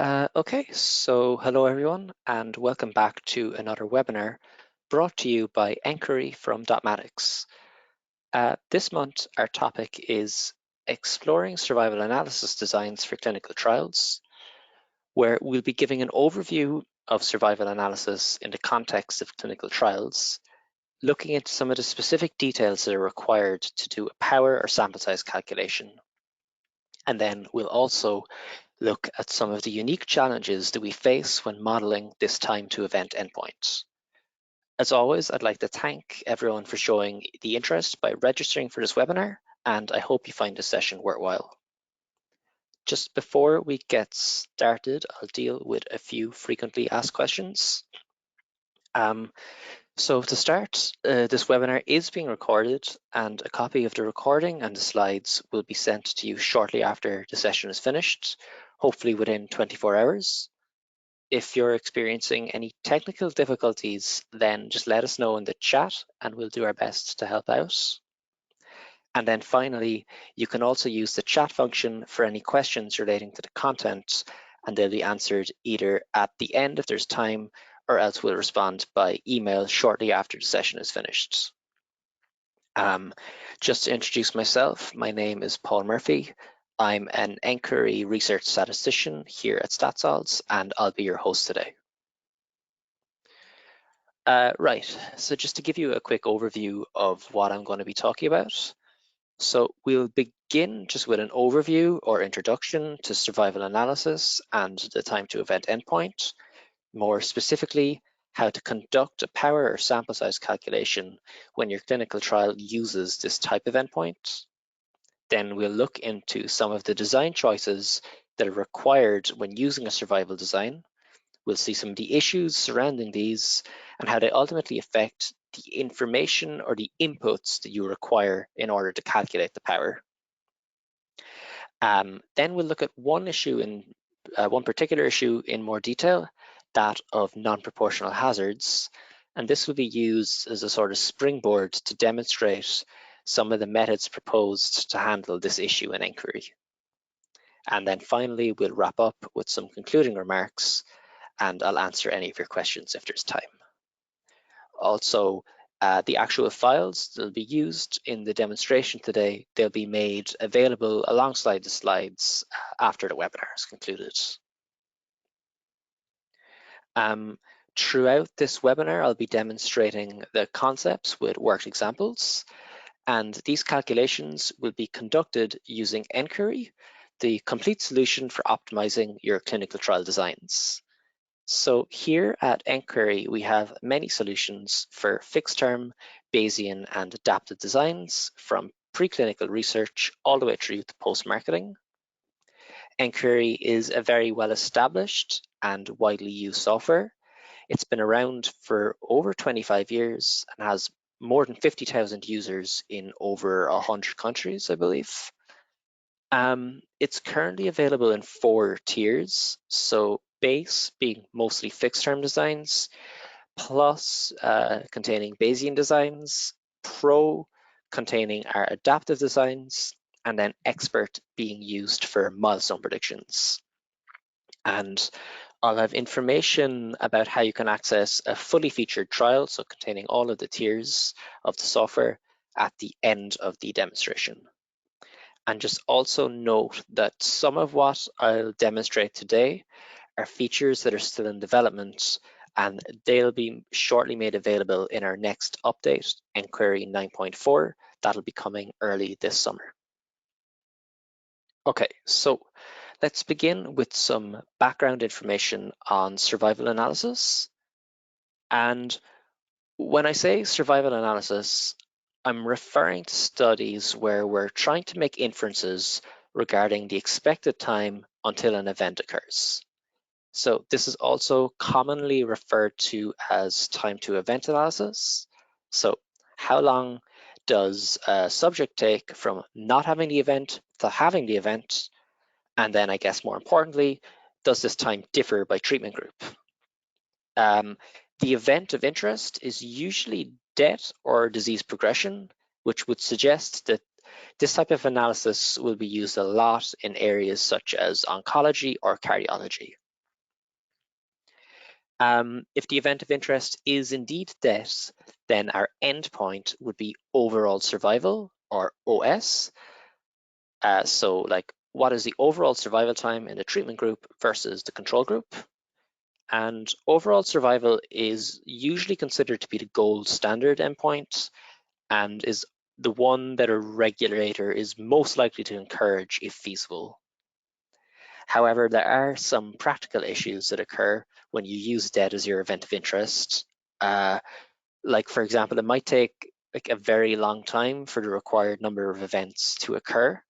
Okay, so hello everyone, and welcome back to another webinar brought to you by nQuery from Dotmatics. This month, our topic is exploring survival analysis designs for clinical trials, where we'll be giving an overview of survival analysis in the context of clinical trials, looking into some of the specific details that are required to do a power or sample size calculation. And then we'll also look at some of the unique challenges that we face when modeling this time to event endpoint. As always, I'd like to thank everyone for showing the interest by registering for this webinar, and I hope you find this session worthwhile. Just before we get started, I'll deal with a few frequently asked questions. So to start, this webinar is being recorded, and a copy of the recording and the slides will be sent to you shortly after the session is finished, hopefully within 24 hours. If you're experiencing any technical difficulties, then just let us know in the chat and we'll do our best to help out. And then finally, you can also use the chat function for any questions relating to the content, and they'll be answered either at the end if there's time, or else we'll respond by email shortly after the session is finished. Just to introduce myself, my name is Paul Murphy. I'm an nQuery research statistician here at StatSolves, and I'll be your host today. Right, so just to give you a quick overview of what I'm going to be talking about. So we'll begin just with an overview or introduction to survival analysis and the time to event endpoint. More specifically, how to conduct a power or sample size calculation when your clinical trial uses this type of endpoint. Then we'll look into some of the design choices that are required when using a survival design. We'll see some of the issues surrounding these and how they ultimately affect the information or the inputs that you require in order to calculate the power. Then we'll look at one particular issue in more detail, that of non-proportional hazards, and this will be used as a sort of springboard to demonstrate some of the methods proposed to handle this issue in nQuery. And then finally, we'll wrap up with some concluding remarks, and I'll answer any of your questions if there's time. Also, the actual files that will be used in the demonstration today, they'll be made available alongside the slides after the webinar is concluded. Throughout this webinar, I'll be demonstrating the concepts with worked examples, and these calculations will be conducted using nQuery, the complete solution for optimizing your clinical trial designs. So here at nQuery, we have many solutions for fixed-term, Bayesian, and adaptive designs from preclinical research all the way through to post-marketing. nQuery is a very well-established and widely used software. It's been around for over 25 years and has more than 50,000 users in over 100 countries, I believe. It's currently available in 4 tiers. So base being mostly fixed term designs, plus containing Bayesian designs, pro containing our adaptive designs, and then expert being used for milestone predictions. And I'll have information about how you can access a fully featured trial, so containing all of the tiers of the software at the end of the demonstration. And just also note that some of what I'll demonstrate today are features that are still in development, and they'll be shortly made available in our next update, nQuery 9.4, that'll be coming early this summer. Okay, so let's begin with some background information on survival analysis. And when I say survival analysis, I'm referring to studies where we're trying to make inferences regarding the expected time until an event occurs. So this is also commonly referred to as time to event analysis. So how long does a subject take from not having the event to having the event? And then I guess more importantly, does this time differ by treatment group? The event of interest is usually death or disease progression, which would suggest that this type of analysis will be used a lot in areas such as oncology or cardiology. If the event of interest is indeed death, then our endpoint would be overall survival, or OS. So like, what is the overall survival time in the treatment group versus the control group? And overall survival is usually considered to be the gold standard endpoint and is the one that a regulator is most likely to encourage if feasible. However, there are some practical issues that occur when you use death as your event of interest. Like, for example, it might take like a very long time for the required number of events to occur.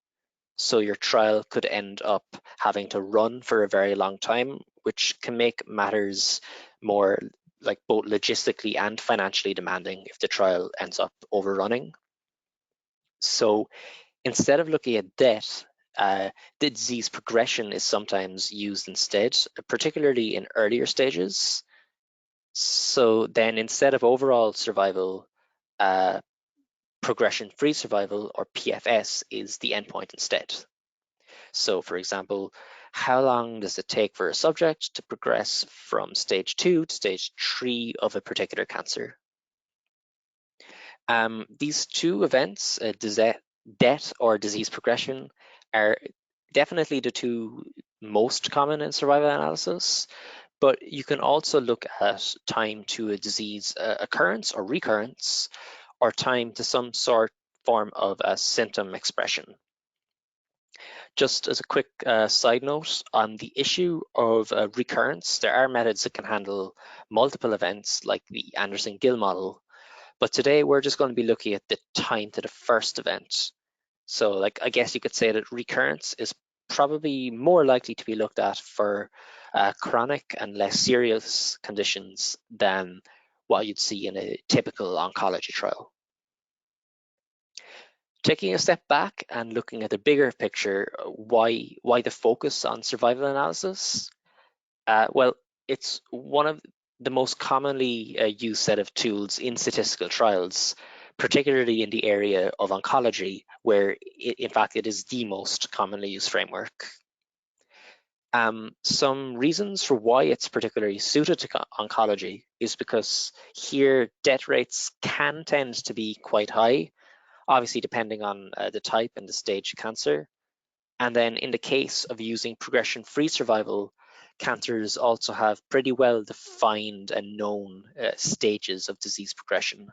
So your trial could end up having to run for a very long time, which can make matters more like both logistically and financially demanding if the trial ends up overrunning. So instead of looking at death, the disease progression is sometimes used instead, particularly in earlier stages. So then instead of overall survival, uh, progression-free survival, or PFS, is the endpoint instead. So for example, how long does it take for a subject to progress from stage 2 to stage 3 of a particular cancer? These two events, death or disease progression, are definitely the two most common in survival analysis, but you can also look at time to a disease occurrence or recurrence, or time to some form of a symptom expression. Just as a quick side note, on the issue of recurrence, there are methods that can handle multiple events like the Anderson-Gill model, but today we're just going to be looking at the time to the first event. So like, I guess you could say that recurrence is probably more likely to be looked at for chronic and less serious conditions than what you'd see in a typical oncology trial. Taking a step back and looking at the bigger picture, why the focus on survival analysis? Well, it's one of the most commonly used set of tools in statistical trials, particularly in the area of oncology, where in fact it is the most commonly used framework. Some reasons for why it's particularly suited to oncology is because here death rates can tend to be quite high, obviously depending on the type and the stage of cancer. And then in the case of using progression-free survival, cancers also have pretty well defined and known stages of disease progression.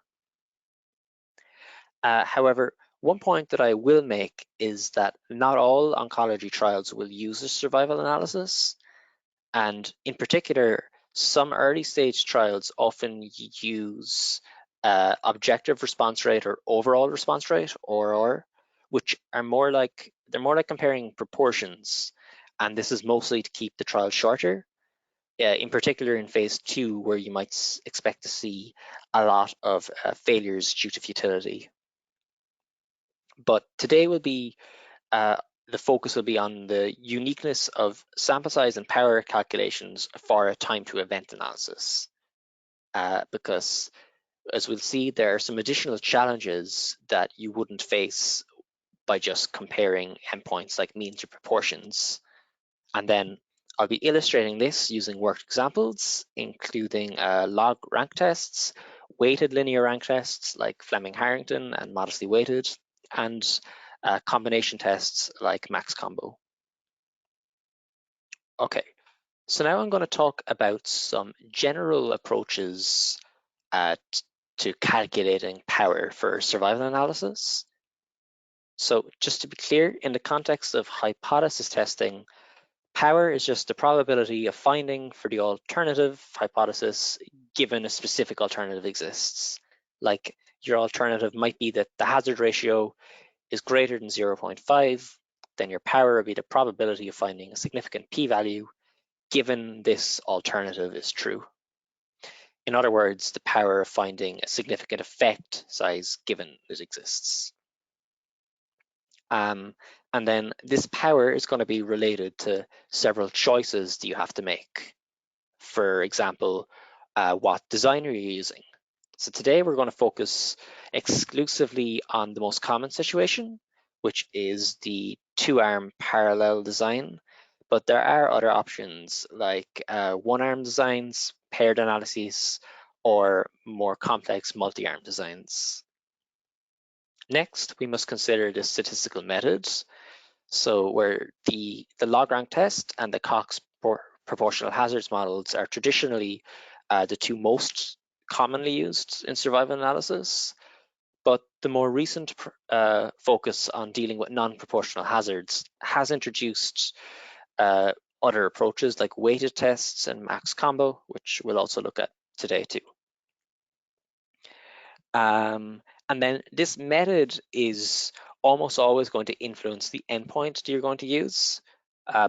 However, one point that I will make is that not all oncology trials will use a survival analysis. And in particular, some early stage trials often use objective response rate or overall response rate, ORR, which are they're more like comparing proportions. And this is mostly to keep the trial shorter, in particular in phase 2, where you might expect to see a lot of failures due to futility. But today will be the focus will be on the uniqueness of sample size and power calculations for a time to event analysis. Because as we'll see, there are some additional challenges that you wouldn't face by just comparing endpoints like means or proportions. And then I'll be illustrating this using worked examples, including log rank tests, weighted linear rank tests like Fleming-Harrington and modestly weighted, and combination tests like max combo. Okay, so now I'm going to talk about some general approaches to calculating power for survival analysis. So just to be clear, in the context of hypothesis testing, power is just the probability of finding for the alternative hypothesis given a specific alternative exists. Like, your alternative might be that the hazard ratio is greater than 0.5, then your power would be the probability of finding a significant p-value given this alternative is true. In other words, the power of finding a significant effect size given it exists. And then this power is going to be related to several choices that you have to make. For example, what design are you using? So today we're going to focus exclusively on the most common situation, which is the two-arm parallel design. But there are other options like one-arm designs, paired analyses or more complex multi-arm designs. Next, we must consider the statistical methods. So where the log rank test and the Cox proportional hazards models are traditionally the two most commonly used in survival analysis, but the more recent focus on dealing with non-proportional hazards has introduced other approaches like weighted tests and max combo, which we'll also look at today too. And then this method is almost always going to influence the endpoint that you're going to use.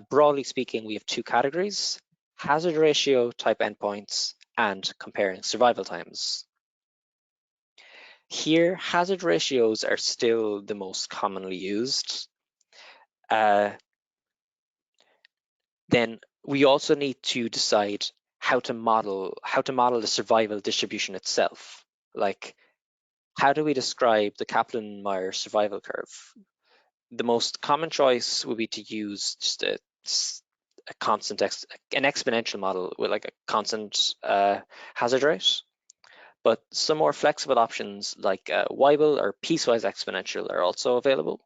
Broadly speaking, we have two categories: hazard ratio type endpoints and comparing survival times. Here, hazard ratios are still the most commonly used. Then we also need to decide how to model the survival distribution itself. Like, how do we describe the Kaplan-Meier survival curve? The most common choice would be to use just a constant, an exponential model with like a constant hazard rate. But some more flexible options like Weibull or piecewise exponential are also available.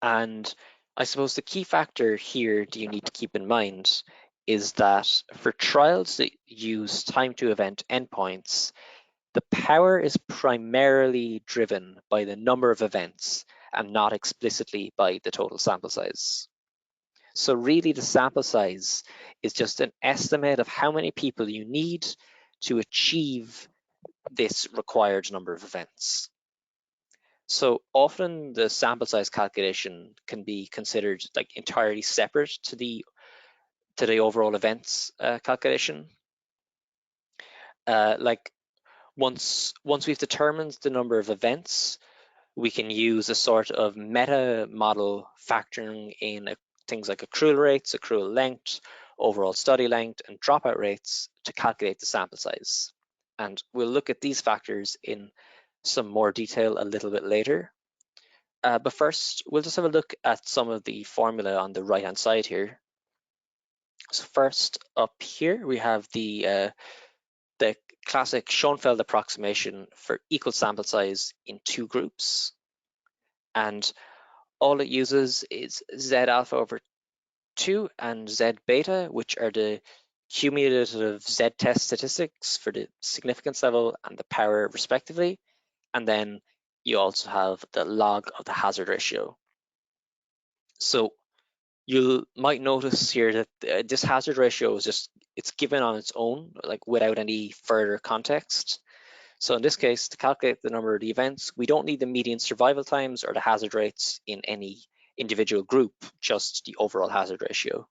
And I suppose the key factor here that you need to keep in mind is that for trials that use time to event endpoints, the power is primarily driven by the number of events and not explicitly by the total sample size. So really the sample size is just an estimate of how many people you need to achieve this required number of events. So often the sample size calculation can be considered like entirely separate to the overall events calculation. Like once we've determined the number of events, we can use a sort of meta model factoring in things like accrual rates, accrual length, overall study length, and dropout rates to calculate the sample size. And we'll look at these factors in some more detail a little bit later. But first, we'll just have a look at some of the formula on the right-hand side here. So first up here, we have the classic Schoenfeld approximation for equal sample size in two groups. And all it uses is Z alpha over 2 and Z beta, which are the cumulative Z test statistics for the significance level and the power respectively. And then you also have the log of the hazard ratio. So you might notice here that this hazard ratio is it's given on its own, like without any further context. So in this case, to calculate the number of the events, we don't need the median survival times or the hazard rates in any individual group, just the overall hazard ratio.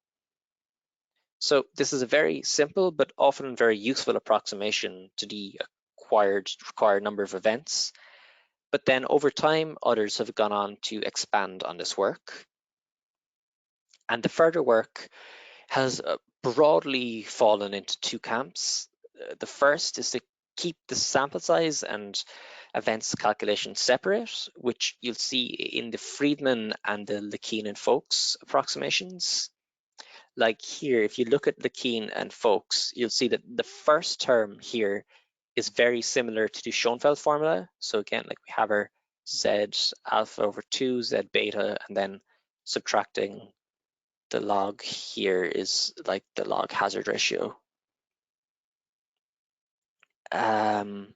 So this is a very simple but often very useful approximation to the required number of events. But then over time, others have gone on to expand on this work. And the further work has broadly fallen into two camps. The first is to keep the sample size and events calculation separate, which you'll see in the Friedman and the Lekeen and Folks approximations. Like here, if you look at Lekeen and Folks, you'll see that the first term here is very similar to the Schoenfeld formula. So again, like we have our Z alpha over 2, Z beta, and then subtracting the log here is like the log hazard ratio. And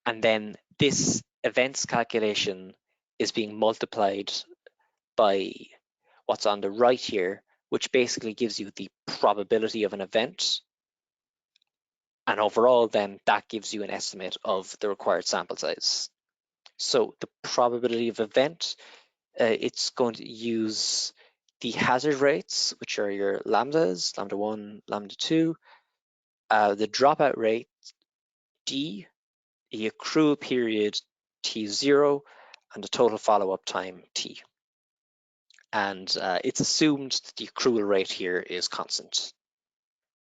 then this events calculation is being multiplied by what's on the right here, which basically gives you the probability of an event. And overall, then that gives you an estimate of the required sample size. So the probability of event, it's going to use the hazard rates, which are your lambdas, lambda 1, lambda 2, the dropout rate, D, the accrual period, T0, and the total follow-up time, T. And it's assumed that the accrual rate here is constant.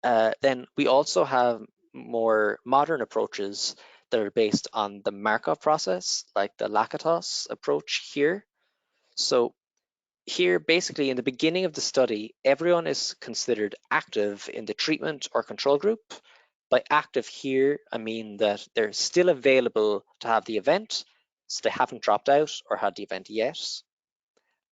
Then we also have more modern approaches that are based on the Markov process, like the Lakatos approach here. So here, basically, in the beginning of the study, everyone is considered active in the treatment or control group. By active here, I mean that they're still available to have the event, so they haven't dropped out or had the event yet.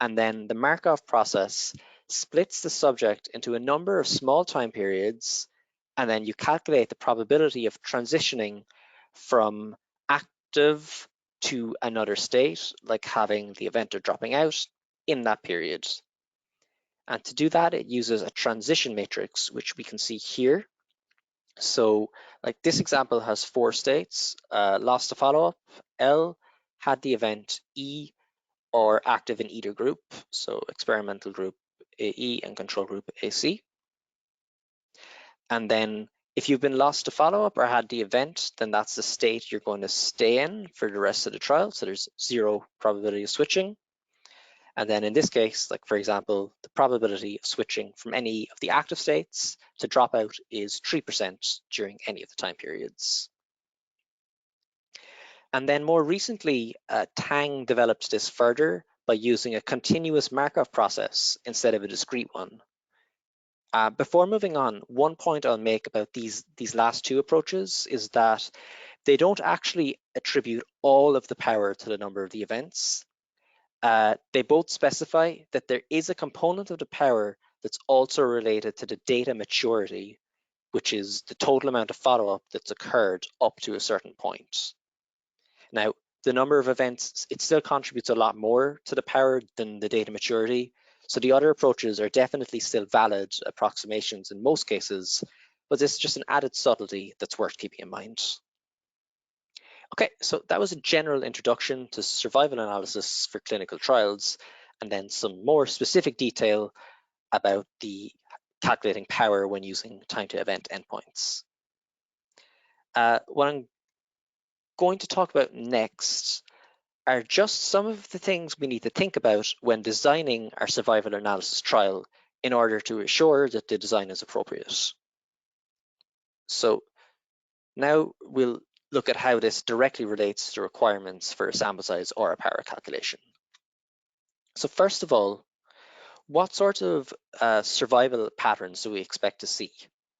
And then the Markov process splits the subject into a number of small time periods, and then you calculate the probability of transitioning from active to another state, like having the event or dropping out in that period. And to do that, it uses a transition matrix, which we can see here. So like this example has 4 states, lost to follow-up, L, had the event E, or active in either group, so experimental group AE and control group AC. And then if you've been lost to follow-up or had the event, then that's the state you're going to stay in for the rest of the trial, so there's 0 probability of switching. And then in this case, like for example, the probability of switching from any of the active states to dropout is 3% during any of the time periods. And then more recently, Tang developed this further by using a continuous Markov process instead of a discrete one. Before moving on, one point I'll make about these last 2 approaches is that they don't actually attribute all of the power to the number of the events. They both specify that there is a component of the power that's also related to the data maturity, which is the total amount of follow-up that's occurred up to a certain point. Now, the number of events, it still contributes a lot more to the power than the data maturity. So the other approaches are definitely still valid approximations in most cases, but this is just an added subtlety that's worth keeping in mind. Okay, so that was a general introduction to survival analysis for clinical trials, and then some more specific detail about the calculating power when using time to event endpoints. What I'm going to talk about next are just some of the things we need to think about when designing our survival analysis trial in order to assure that the design is appropriate. So now we'll look at how this directly relates to requirements for a sample size or a power calculation. So first of all, what sort of survival patterns do we expect to see?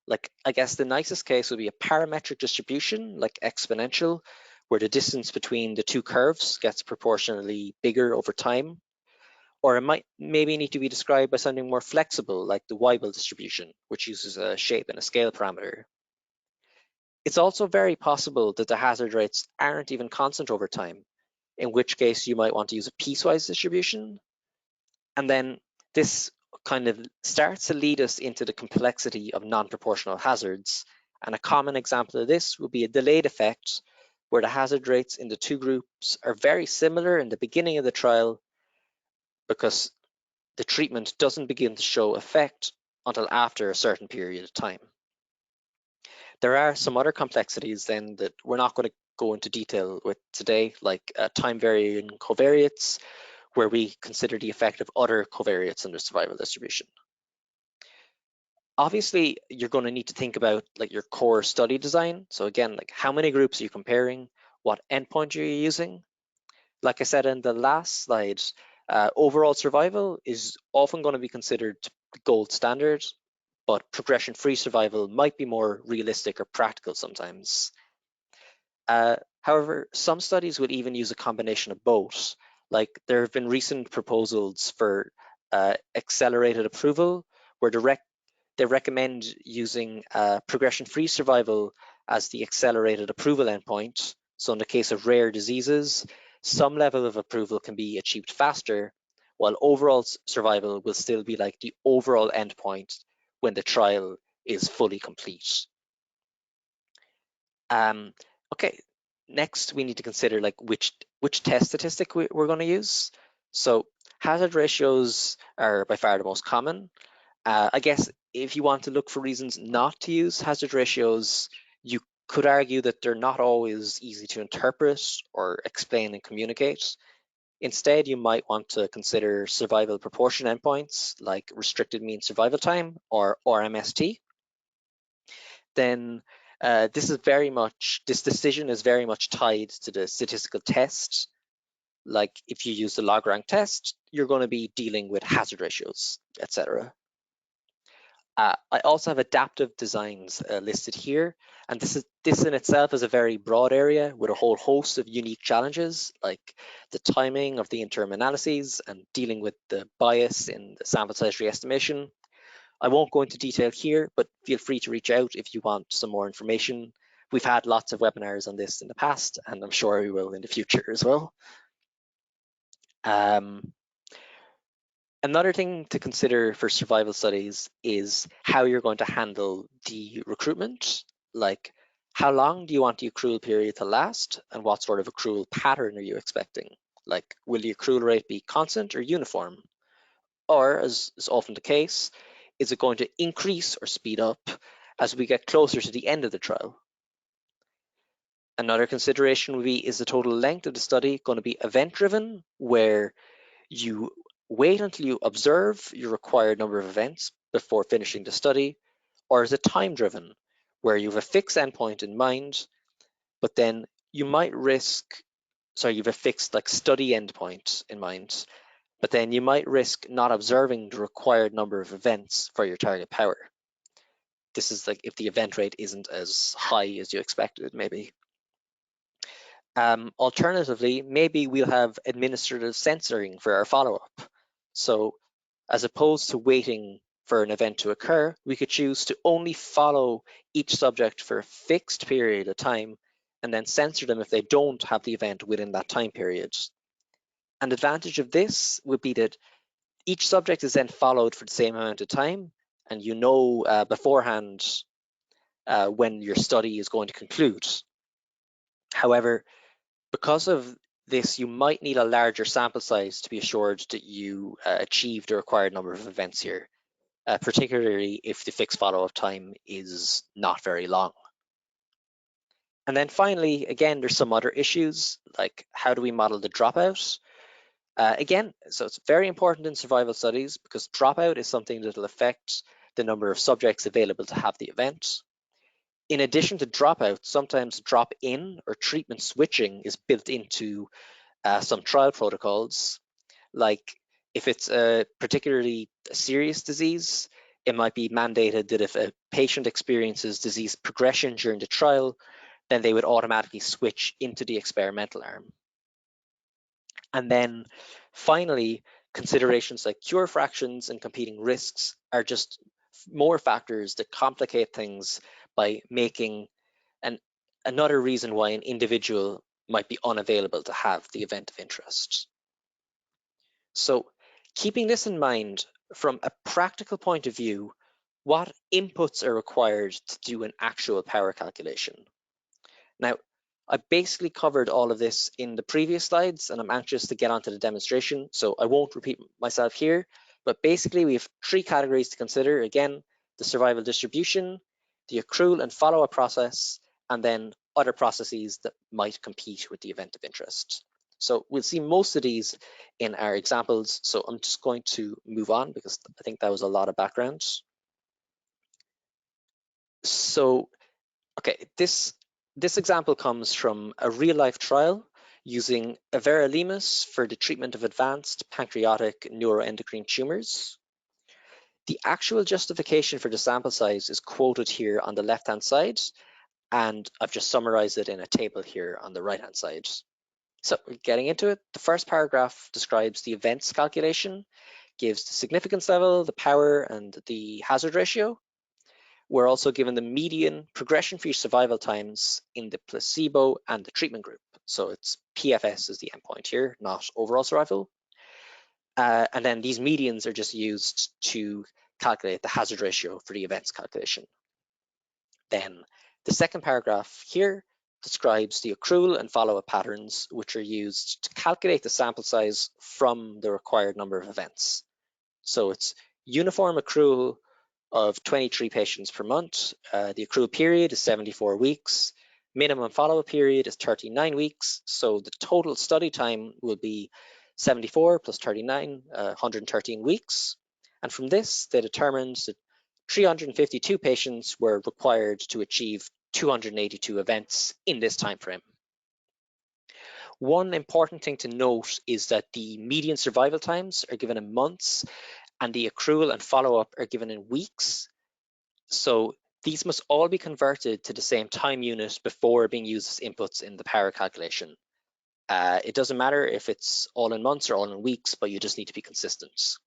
Like, I guess the nicest case would be a parametric distribution, like exponential, where the distance between the 2 curves gets proportionally bigger over time. Or it might maybe need to be described by something more flexible, like the Weibull distribution, which uses a shape and a scale parameter. It's also very possible that the hazard rates aren't even constant over time, in which case you might want to use a piecewise distribution. And then this kind of starts to lead us into the complexity of non-proportional hazards. And a common example of this would be a delayed effect, where the hazard rates in the 2 groups are very similar in the beginning of the trial because the treatment doesn't begin to show effect until after a certain period of time. There are some other complexities then that we're not going to go into detail with today, like time varying covariates, where we consider the effect of other covariates in the survival distribution. Obviously, you're going to need to think about like your core study design. So again, like how many groups are you comparing? What endpoint are you using? Like I said in the last slide, overall survival is often going to be considered the gold standard, but progression-free survival might be more realistic or practical sometimes. However, some studies would even use a combination of both. Like there have been recent proposals for accelerated approval, where they recommend using progression-free survival as the accelerated approval endpoint. So in the case of rare diseases, some level of approval can be achieved faster, while overall survival will still be like the overall endpoint when the trial is fully complete. Okay, next we need to consider like which test statistic we're going to use. So hazard ratios are by far the most common. I guess if you want to look for reasons not to use hazard ratios, you could argue that they're not always easy to interpret or explain and communicate. Instead, you might want to consider survival proportion endpoints like restricted mean survival time or RMST. Then this decision is very much tied to the statistical test. Like if you use the log rank test, you're going to be dealing with hazard ratios, etc. I also have adaptive designs listed here, and this in itself is a very broad area with a whole host of unique challenges, like the timing of the interim analyses and dealing with the bias in the sample size re-estimation. I won't go into detail here, but feel free to reach out if you want some more information. We've had lots of webinars on this in the past, and I'm sure we will in the future as well. Another thing to consider for survival studies is how you're going to handle the recruitment. Like, how long do you want the accrual period to last, and what sort of accrual pattern are you expecting? Like, will the accrual rate be constant or uniform? Or, as is often the case, is it going to increase or speed up as we get closer to the end of the trial? Another consideration would be, is the total length of the study going to be event-driven, where you wait until you observe your required number of events before finishing the study, or is it time-driven, where you have a fixed endpoint in mind, but then you might risk, sorry, you have a fixed like study endpoint in mind, but then you might risk not observing the required number of events for your target power. This is like if the event rate isn't as high as you expected, maybe. Alternatively, maybe we'll have administrative censoring for our follow-up. So as opposed to waiting for an event to occur, we could choose to only follow each subject for a fixed period of time and then censor them if they don't have the event within that time period. An advantage of this would be that each subject is then followed for the same amount of time, and you know beforehand when your study is going to conclude. However, because of this, you might need a larger sample size to be assured that you achieve the required number of events here, particularly if the fixed follow-up time is not very long. And then finally, again, there's some other issues, like how do we model the dropout? Again, so it's very important in survival studies because dropout is something that will affect the number of subjects available to have the event. In addition to dropout, sometimes drop-in or treatment switching is built into some trial protocols. Like if it's a particularly serious disease, it might be mandated that if a patient experiences disease progression during the trial, then they would automatically switch into the experimental arm. And then finally, considerations like cure fractions and competing risks are just more factors that complicate things by making another reason why an individual might be unavailable to have the event of interest. So keeping this in mind, from a practical point of view, what inputs are required to do an actual power calculation? Now, I basically covered all of this in the previous slides, and I'm anxious to get onto the demonstration, so I won't repeat myself here, but basically we have three categories to consider. Again, the survival distribution, the accrual and follow-up process, and then other processes that might compete with the event of interest. So we'll see most of these in our examples, so I'm just going to move on because I think that was a lot of background. So, okay, this example comes from a real-life trial using everolimus for the treatment of advanced pancreatic neuroendocrine tumors. The actual justification for the sample size is quoted here on the left-hand side, and I've just summarized it in a table here on the right-hand side. So getting into it, the first paragraph describes the events calculation, gives the significance level, the power, and the hazard ratio. We're also given the median progression-free survival times in the placebo and the treatment group. So it's PFS is the endpoint here, not overall survival. And then these medians are just used to calculate the hazard ratio for the events calculation. Then the second paragraph here describes the accrual and follow-up patterns, which are used to calculate the sample size from the required number of events. So it's uniform accrual of 23 patients per month. The accrual period is 74 weeks. Minimum follow-up period is 39 weeks. So the total study time will be 74 plus 39, 113 weeks. And from this, they determined that 352 patients were required to achieve 282 events in this time frame. One important thing to note is that the median survival times are given in months and the accrual and follow-up are given in weeks. So these must all be converted to the same time unit before being used as inputs in the power calculation. It doesn't matter if it's all in months or all in weeks, but you just need to be consistent.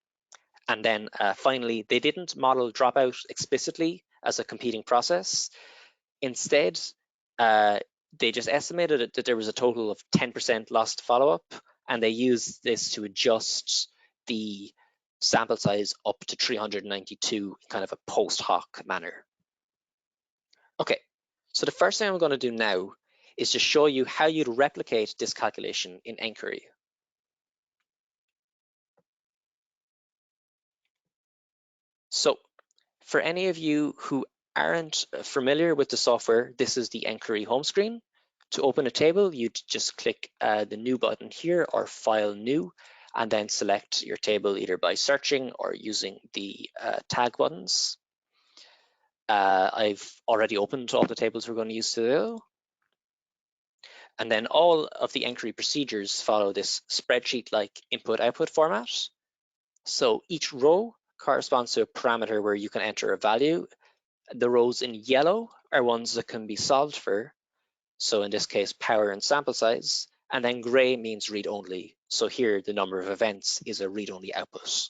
And then finally, they didn't model dropout explicitly as a competing process. Instead, they just estimated that there was a total of 10% lost follow-up, and they used this to adjust the sample size up to 392 in kind of a post hoc manner. Okay, so the first thing I'm going to do now is to show you how you'd replicate this calculation in nQuery. So for any of you who aren't familiar with the software, this is the nQuery home screen. To open a table, you'd just click the new button here or file new, and then select your table either by searching or using the tag buttons. I've already opened all the tables we're going to use today. And then all of the nQuery procedures follow this spreadsheet-like input-output format. So each row corresponds to a parameter where you can enter a value. The rows in yellow are ones that can be solved for. So in this case, power and sample size. And then gray means read-only. So here, the number of events is a read-only output.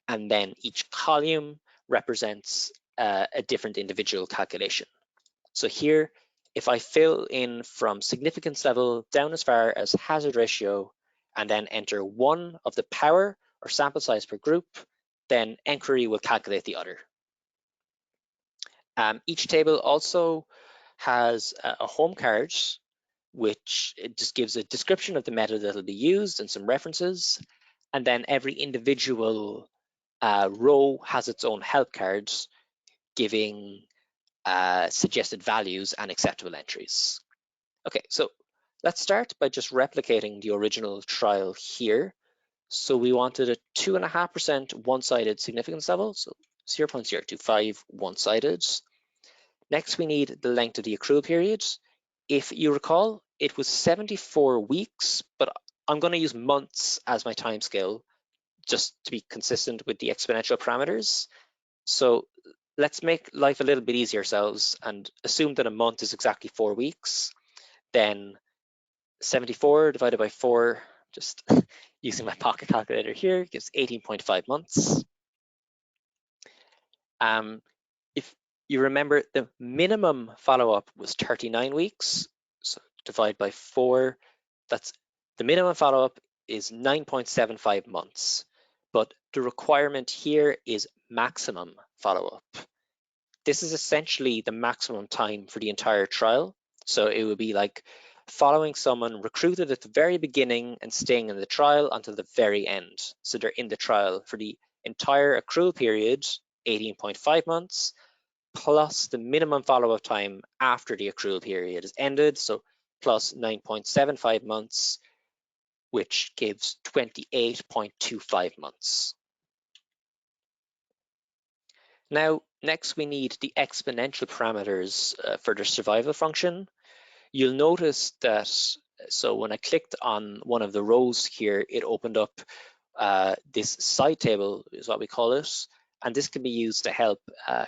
And then each column represents a different individual calculation. So here, if I fill in from significance level down as far as hazard ratio, and then enter one of the power or sample size per group, then nQuery will calculate the other. Each table also has a home card, which it just gives a description of the method that will be used and some references. And then every individual row has its own help cards, giving suggested values and acceptable entries. Okay, so let's start by just replicating the original trial here. So we wanted a 2.5% one-sided significance level, so 0.025 one-sided. Next, we need the length of the accrual period. If you recall, it was 74 weeks, but I'm going to use months as my timescale just to be consistent with the exponential parameters. So let's make life a little bit easier ourselves and assume that a month is exactly 4 weeks. Then 74 divided by 4, just using my pocket calculator here, gives 18.5 months. If you remember, the minimum follow-up was 39 weeks. So divide by 4, that's the minimum follow-up is 9.75 months. But the requirement here is maximum follow-up. This is essentially the maximum time for the entire trial. So it would be like following someone recruited at the very beginning and staying in the trial until the very end. So they're in the trial for the entire accrual period, 18.5 months, plus the minimum follow-up time after the accrual period is ended, so plus 9.75 months, which gives 28.25 months. Now, next we need the exponential parameters for the survival function. You'll notice that, so when I clicked on one of the rows here, it opened up this side table is what we call it. And this can be used to help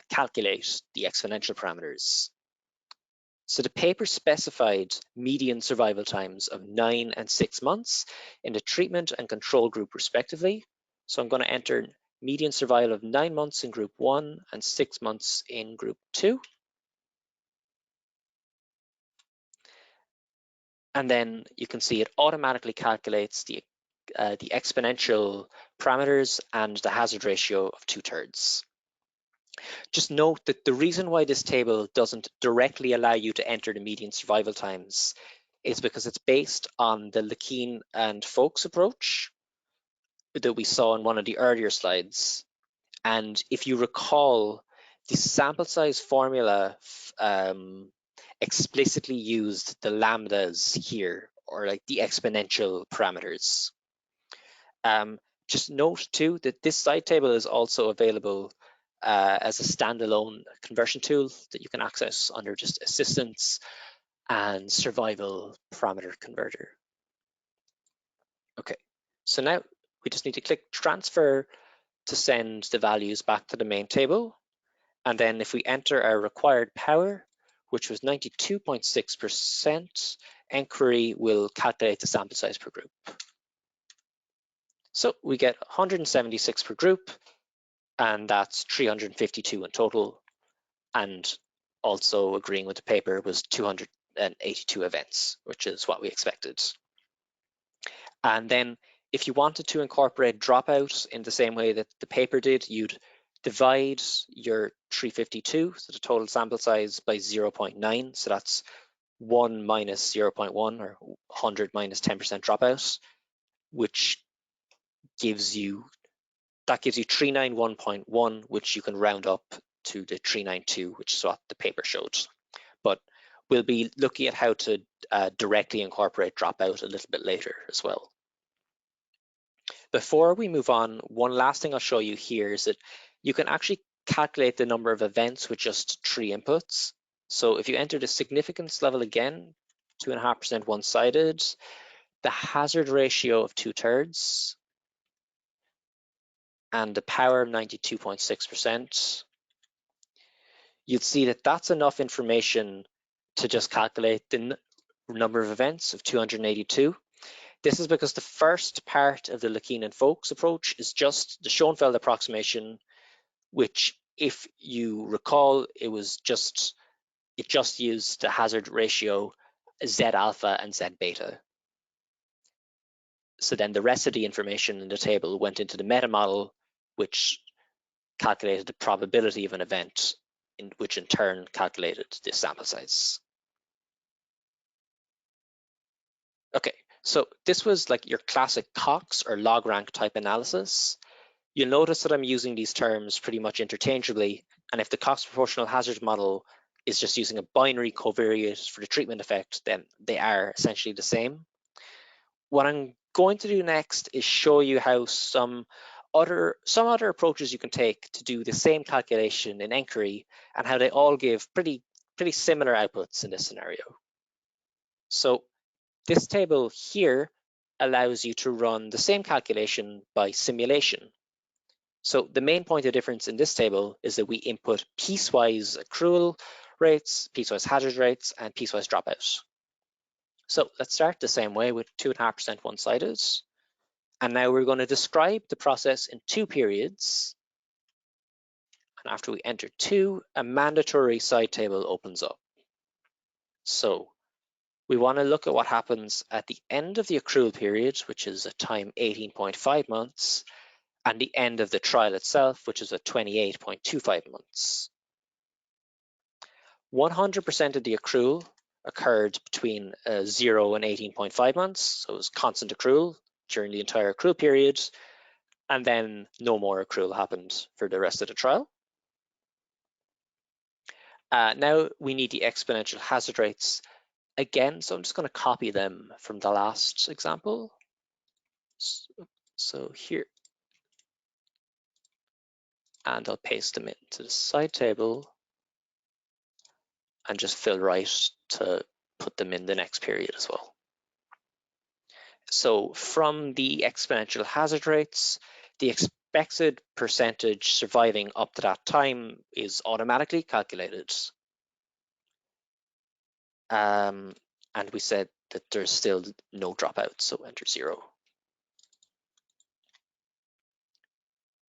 calculate the exponential parameters. So the paper specified median survival times of 9 and 6 months in the treatment and control group respectively. So I'm going to enter median survival of 9 months in group 1 and 6 months in group 2. And then you can see it automatically calculates the exponential parameters and the hazard ratio of 2/3. Just note that the reason why this table doesn't directly allow you to enter the median survival times is because it's based on the Lekeen and Folks approach that we saw in one of the earlier slides. And if you recall, the sample size formula explicitly used the lambdas here, or like the exponential parameters. Just note too that this side table is also available as a standalone conversion tool that you can access under just assistance and survival parameter converter. Okay, so now we just need to click transfer to send the values back to the main table. And then if we enter our required power, which was 92.6%, nQuery will calculate the sample size per group. So we get 176 per group, and that's 352 in total. And also agreeing with the paper was 282 events, which is what we expected. And then if you wanted to incorporate dropout in the same way that the paper did, you'd divide your 352, so the total sample size, by 0.9. So that's 1 minus 0.1 or 100 minus 10% dropout, which gives you 391.1, which you can round up to the 392, which is what the paper showed. But we'll be looking at how to directly incorporate dropout a little bit later as well. Before we move on, one last thing I'll show you here is that you can actually calculate the number of events with just 3 inputs. So if you enter the significance level again, 2.5% one-sided, the hazard ratio of 2/3, and the power of 92.6%, you'll see that that's enough information to just calculate the number of events of 282. This is because the first part of the Leakine and Folks approach is just the Schoenfeld approximation, which, if you recall, it just used the hazard ratio Z alpha and Z beta. So then the rest of the information in the table went into the meta model, which calculated the probability of an event, which in turn calculated the sample size. Okay, so this was like your classic Cox or log rank type analysis. You'll notice that I'm using these terms pretty much interchangeably, and if the Cox proportional hazard model is just using a binary covariate for the treatment effect, then they are essentially the same. What I'm going to do next is show you how some other approaches you can take to do the same calculation in nQuery, and how they all give pretty similar outputs in this scenario. So this table here allows you to run the same calculation by simulation. So the main point of difference in this table is that we input piecewise accrual rates, piecewise hazard rates, and piecewise dropout. So let's start the same way with 2.5% one-sided. And now we're going to describe the process in 2 periods. And after we enter 2, a mandatory side table opens up. So we want to look at what happens at the end of the accrual period, which is at time 18.5 months, and the end of the trial itself, which is at 28.25 months. 100% of the accrual occurred between 0 and 18.5 months, so it was constant accrual during the entire accrual period, and then no more accrual happened for the rest of the trial. Now we need the exponential hazard rates again, so I'm just going to copy them from the last example. So here, and I'll paste them into the side table and just fill right to put them in the next period as well. So from the exponential hazard rates, the expected percentage surviving up to that time is automatically calculated. And we said that there's still no dropout, so enter 0.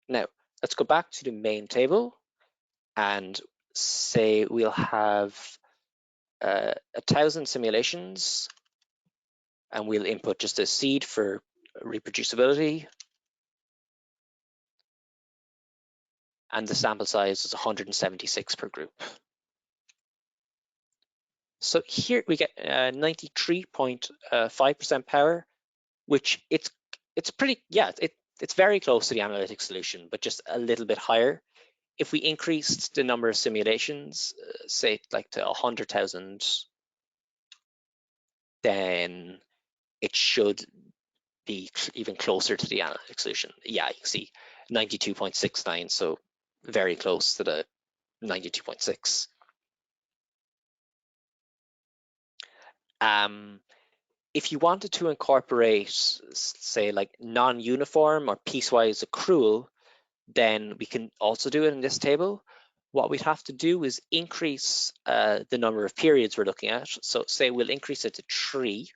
Now, let's go back to the main table and say we'll have 1,000 simulations, and we'll input just a seed for reproducibility. And the sample size is 176 per group. So here we get 93.5% power, which it's pretty, yeah, it's very close to the analytic solution, but just a little bit higher. If we increased the number of simulations, say like to 100,000, then it should be even closer to the analytic solution. Yeah, you can see 92.69, so very close to the 92.6. if you wanted to incorporate, say, like non-uniform or piecewise accrual, then we can also do it in this table. What we'd have to do is increase the number of periods we're looking at. So say we'll increase it to 3,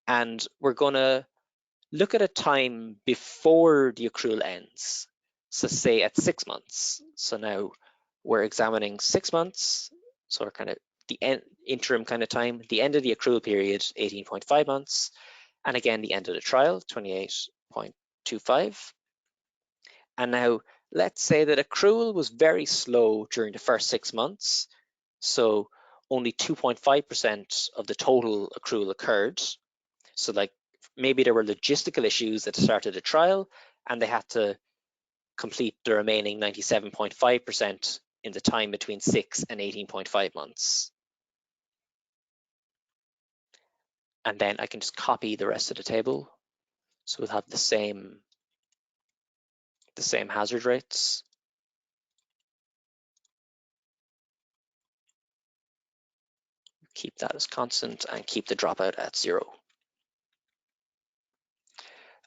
and we're going to look at a time before the accrual ends. So say at 6 months. So now we're examining 6 months. So we're kind of the interim kind of time, the end of the accrual period, 18.5 months. And again, the end of the trial, 28.25. And now let's say that accrual was very slow during the first 6 months. So only 2.5% of the total accrual occurred. So like maybe there were logistical issues at the start of the trial and they had to complete the remaining 97.5% in the time between 6 and 18.5 months. And then I can just copy the rest of the table. So we'll have the same hazard rates. Keep that as constant and keep the dropout at 0.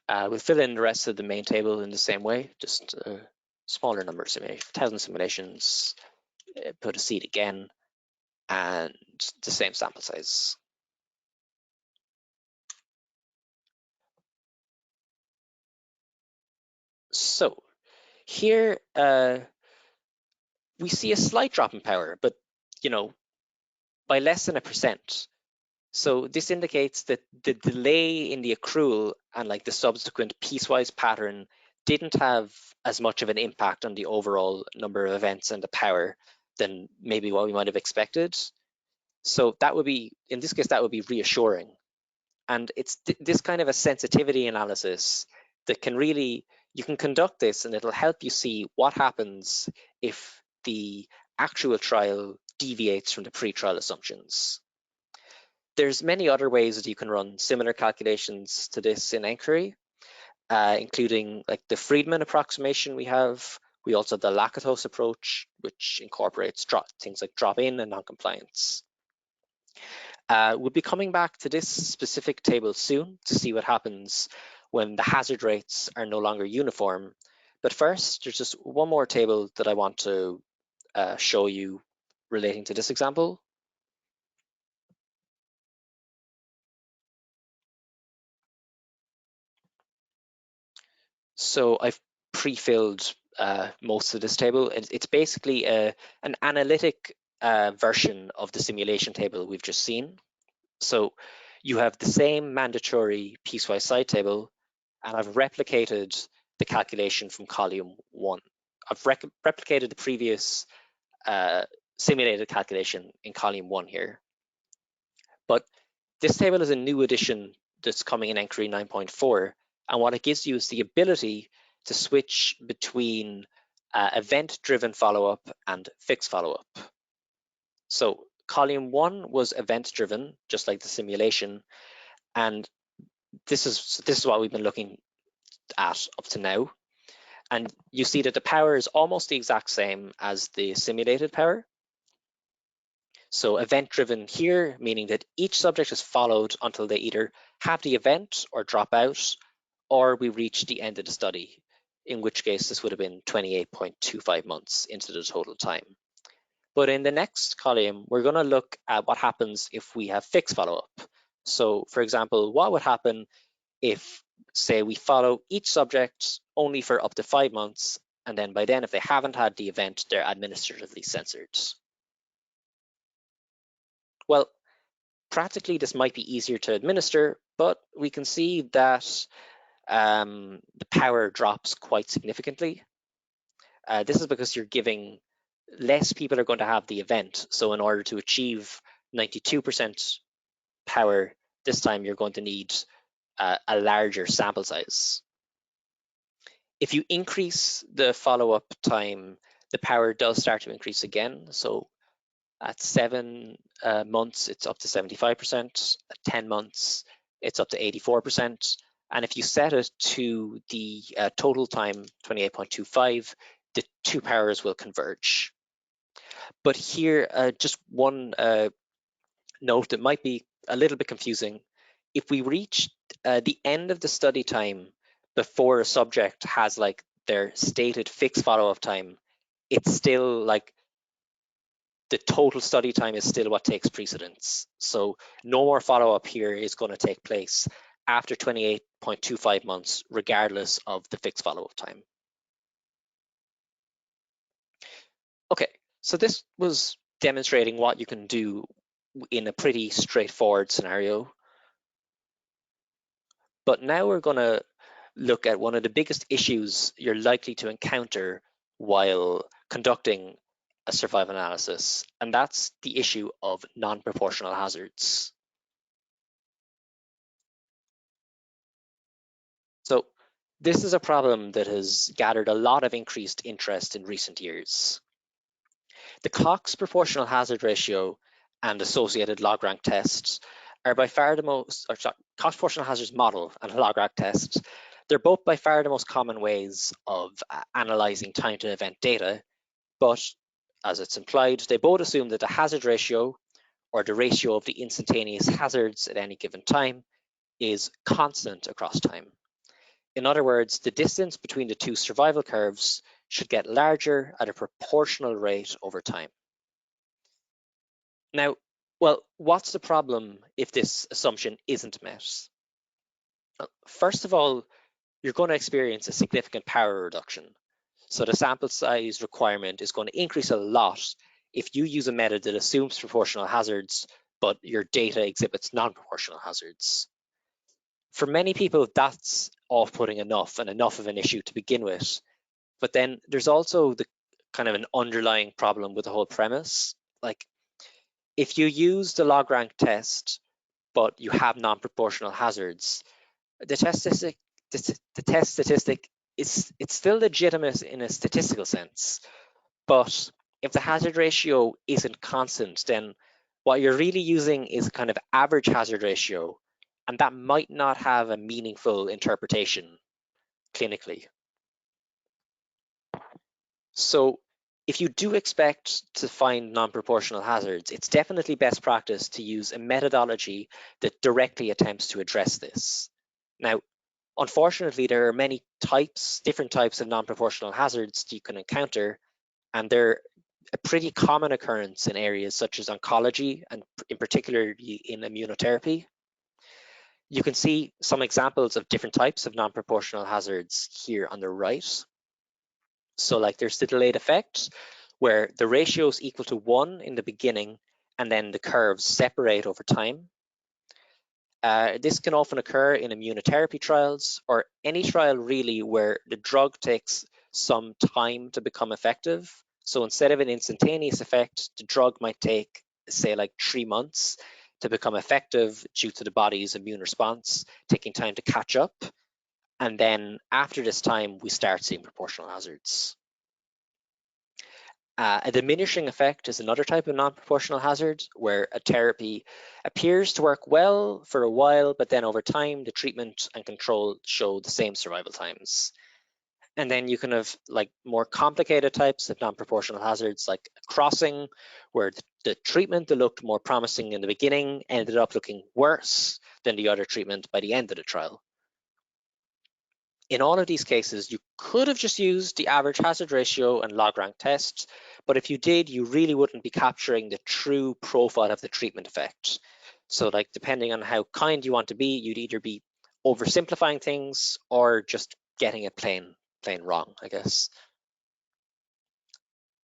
We'll fill in the rest of the main table in the same way, just a smaller number of simulations, 1,000 simulations, put a seed again, and the same sample size. So here we see a slight drop in power, but by less than 1%. So this indicates that the delay in the accrual and like the subsequent piecewise pattern didn't have as much of an impact on the overall number of events and the power than maybe what we might have expected. So that would be, in this case, that would be reassuring. And it's this kind of a sensitivity analysis that can really, you can conduct this and it'll help you see what happens if the actual trial deviates from the pre-trial assumptions. There's many other ways that you can run similar calculations to this in nQuery, including like the Friedman approximation we have. We also have the Lakatos approach, which incorporates things like drop-in and non-compliance. We'll be coming back to this specific table soon to see what happens when the hazard rates are no longer uniform. But first, there's just one more table that I want to show you relating to this example. So I've pre-filled most of this table. It's basically an analytic version of the simulation table we've just seen. So you have the same mandatory piecewise side table, and I've replicated the calculation from column 1. I've replicated the previous simulated calculation in column 1 here. But this table is a new addition that's coming in nQuery 9.4, and what it gives you is the ability to switch between event-driven follow-up and fixed follow-up. So column 1 was event-driven, just like the simulation, and this is what we've been looking at up to now. And you see that the power is almost the exact same as the simulated power. So event-driven here, meaning that each subject is followed until they either have the event or drop out, or we reach the end of the study, in which case this would have been 28.25 months into the total time. But in the next column, we're going to look at what happens if we have fixed follow-up. So for example, what would happen if, say, we follow each subject only for up to 5 months, and then by then, if they haven't had the event, they're administratively censored. Well, practically, this might be easier to administer, but we can see that the power drops quite significantly. This is because you're giving less people are going to have the event. So in order to achieve 92% power, this time you're going to need a larger sample size. If you increase the follow-up time, the power does start to increase again. So at 7 months, it's up to 75%. At 10 months, it's up to 84%. And if you set it to the total time, 28.25, the two powers will converge. But here, just one note that might be a little bit confusing. If we reach the end of the study time before a subject has like their stated fixed follow-up time, it's still like the total study time is still what takes precedence. So no more follow-up here is going to take place after 28.25 months, regardless of the fixed follow-up time. Okay, so this was demonstrating what you can do in a pretty straightforward scenario. But now we're going to look at one of the biggest issues you're likely to encounter while conducting a survival analysis, and that's the issue of non-proportional hazards. So this is a problem that has gathered a lot of increased interest in recent years. The Cox proportional hazard ratio and associated log-rank tests are by far the most, Cox proportional hazards model and log-rank tests, they're both by far the most common ways of analyzing time to event data, but as it's implied, they both assume that the hazard ratio, or the ratio of the instantaneous hazards at any given time, is constant across time. In other words, the distance between the two survival curves should get larger at a proportional rate over time. Now, well, what's the problem if this assumption isn't met? First of all, you're going to experience a significant power reduction. So the sample size requirement is going to increase a lot if you use a method that assumes proportional hazards, but your data exhibits non-proportional hazards. For many people, that's off-putting enough and enough of an issue to begin with. But then there's also the kind of an underlying problem with the whole premise. Like, if you use the log rank test, but you have non-proportional hazards, the test statistic is it's still legitimate in a statistical sense. But if the hazard ratio isn't constant, then what you're really using is kind of average hazard ratio, and that might not have a meaningful interpretation clinically. So if you do expect to find non-proportional hazards, it's definitely best practice to use a methodology that directly attempts to address this. Now, unfortunately, there are many different types of non-proportional hazards that you can encounter, and they're a pretty common occurrence in areas such as oncology and in particular in immunotherapy. You can see some examples of different types of non-proportional hazards here on the right. So like there's the delayed effect, where the ratio is equal to 1 in the beginning, and then the curves separate over time. This can often occur in immunotherapy trials, or any trial really where the drug takes some time to become effective. So instead of an instantaneous effect, the drug might take, say, like 3 months to become effective due to the body's immune response taking time to catch up. And then after this time, we start seeing proportional hazards. A diminishing effect is another type of non-proportional hazard where a therapy appears to work well for a while, but then over time, the treatment and control show the same survival times. And then you can have like more complicated types of non-proportional hazards like crossing, where the treatment that looked more promising in the beginning ended up looking worse than the other treatment by the end of the trial. In all of these cases, you could have just used the average hazard ratio and log rank tests, but if you did, you really wouldn't be capturing the true profile of the treatment effect. So like depending on how kind you want to be, you'd either be oversimplifying things or just getting it plain wrong, I guess.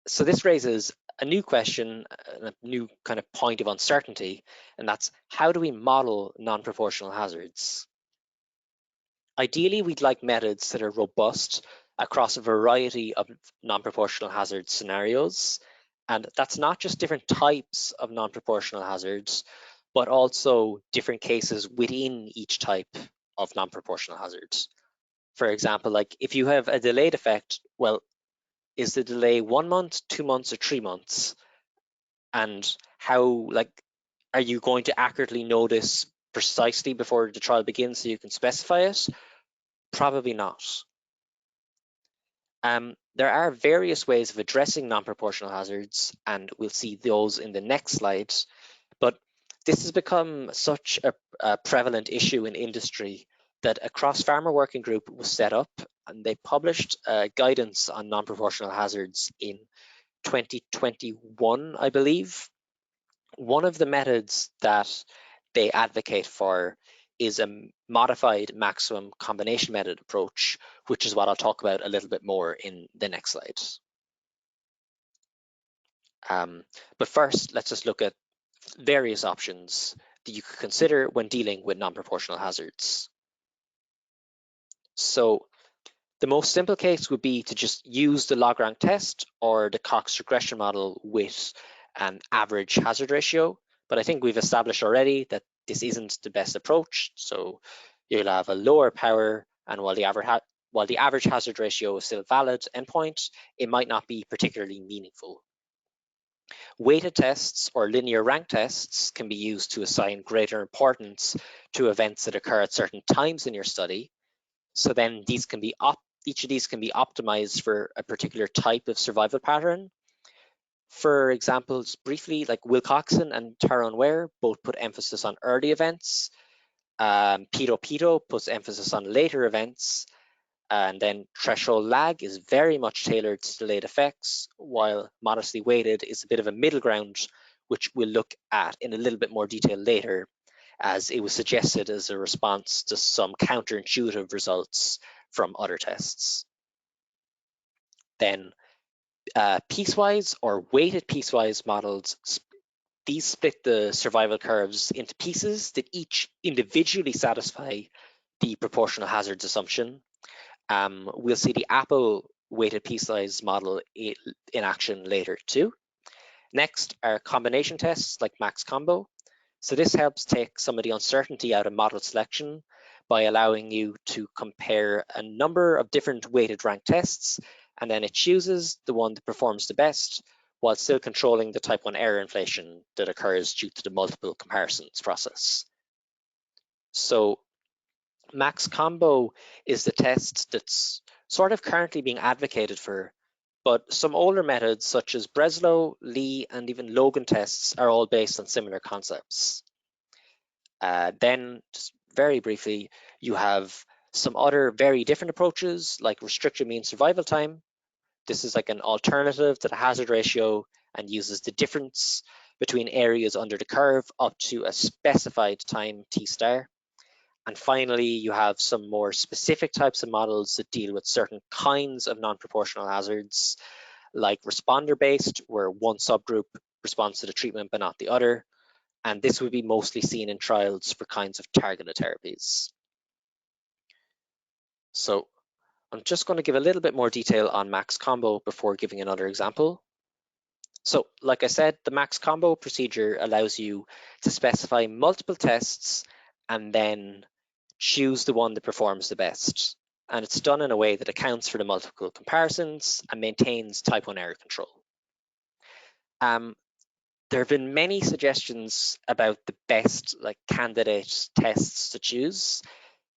So this raises a new question, a new kind of point of uncertainty, and that's how do we model non-proportional hazards? Ideally, we'd like methods that are robust across a variety of non-proportional hazard scenarios. And that's not just different types of non-proportional hazards, but also different cases within each type of non-proportional hazards. For example, like if you have a delayed effect, well, is the delay 1 month, 2 months, or 3 months? And how, like, are you going to accurately know this precisely before the trial begins so you can specify it? Probably not. There are various ways of addressing non-proportional hazards, and we'll see those in the next slides. But This has become such a prevalent issue in industry that a cross-farmer working group was set up, and they published guidance on non-proportional hazards in 2021, I believe. One of the methods that they advocate for is a modified maximum combination method approach, which is what I'll talk about a little bit more in the next slide. But first, let's just look at various options that you could consider when dealing with non-proportional hazards. So the most simple case would be to just use the log rank test or the Cox regression model with an average hazard ratio. But I think we've established already that this isn't the best approach. So you'll have a lower power, and while the average hazard ratio is still a valid endpoint, it might not be particularly meaningful. Weighted tests or linear rank tests can be used to assign greater importance to events that occur at certain times in your study. So then each of these can be optimized for a particular type of survival pattern. For examples, briefly, like Wilcoxon and Tyrone Ware both put emphasis on early events. Pito puts emphasis on later events. And then threshold lag is very much tailored to delayed effects, while modestly weighted is a bit of a middle ground, which we'll look at in a little bit more detail later, as it was suggested as a response to some counterintuitive results from other tests. Then piecewise or weighted piecewise models, these split the survival curves into pieces that each individually satisfy the proportional hazards assumption. We'll see the Apple weighted piecewise model in action later too. Next are combination tests like max combo. So this helps take some of the uncertainty out of model selection by allowing you to compare a number of different weighted rank tests, and then it chooses the one that performs the best while still controlling the type 1 error inflation that occurs due to the multiple comparisons process. So max combo is the test that's sort of currently being advocated for, but some older methods such as Breslow, Lee, and even Logan tests are all based on similar concepts. Then, just very briefly, you have some other very different approaches like restricted mean survival time. This is like an alternative to the hazard ratio and uses the difference between areas under the curve up to a specified time t star. And finally, you have some more specific types of models that deal with certain kinds of non-proportional hazards, like responder-based, where one subgroup responds to the treatment but not the other. And this would be mostly seen in trials for kinds of targeted therapies. So I'm just going to give a little bit more detail on max combo before giving another example. So like I said, the max combo procedure allows you to specify multiple tests and then choose the one that performs the best. And it's done in a way that accounts for the multiple comparisons and maintains type 1 error control. There have been many suggestions about the best candidate tests to choose.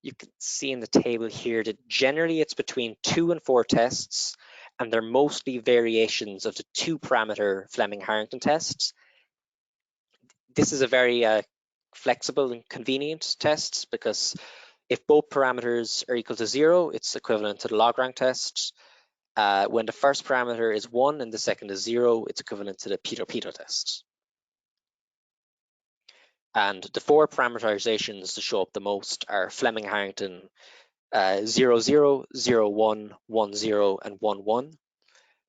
You can see in the table here that generally it's between 2 and 4 tests, and they're mostly variations of the 2-parameter Fleming-Harrington tests. This is a very flexible and convenient test because if both parameters are equal to 0, it's equivalent to the log rank test. When the first parameter is 1 and the second is 0, it's equivalent to the Pito test. And the 4 parameterizations to show up the most are Fleming-Harrington 0, 0, 0, 1, 1, 0, and 1, 1.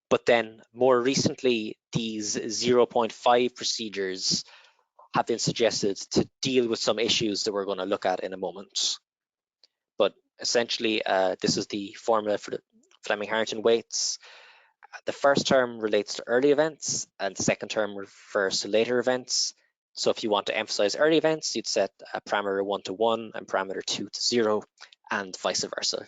But then more recently, these 0.5 procedures have been suggested to deal with some issues that we're going to look at in a moment. But essentially, this is the formula for the Fleming-Harrington weights. The first term relates to early events, and the second term refers to later events. So if you want to emphasize early events, you'd set a parameter 1 to 1 and parameter 2 to 0, and vice versa.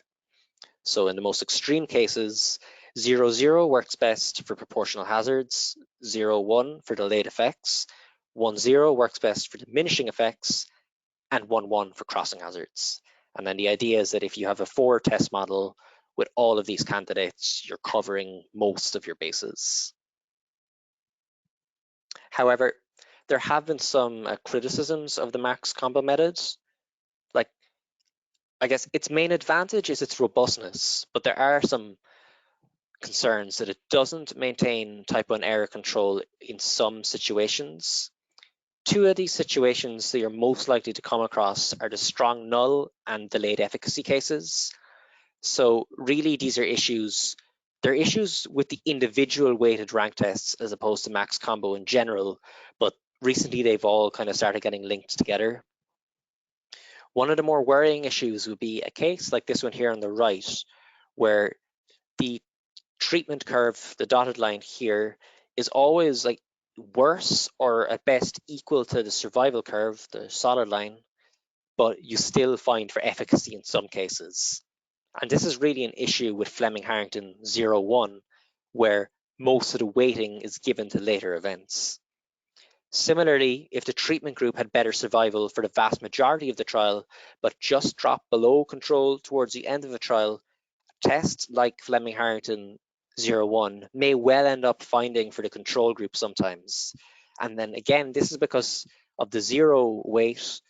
So in the most extreme cases, 0, 0 works best for proportional hazards, 0, 1 for delayed effects, 1, 0 works best for diminishing effects, and 1, 1 for crossing hazards. And then the idea is that if you have a 4-test model with all of these candidates, you're covering most of your bases. However, there have been some criticisms of the max combo methods. Like, I guess its main advantage is its robustness, but there are some concerns that it doesn't maintain type 1 error control in some situations. Two of these situations that you're most likely to come across are the strong null and delayed efficacy cases. So really these are issues, they're issues with the individual weighted rank tests as opposed to max combo in general, but recently they've all kind of started getting linked together. One of the more worrying issues would be a case like this one here on the right, where the treatment curve, the dotted line here, is always like worse or at best equal to the survival curve, the solid line, but you still find for efficacy in some cases. And this is really an issue with Fleming-Harrington 0-1, where most of the weighting is given to later events. Similarly, if the treatment group had better survival for the vast majority of the trial, but just dropped below control towards the end of the trial, tests like Fleming-Harrington 0-1 may well end up finding for the control group sometimes. And then again, this is because of the zero weight,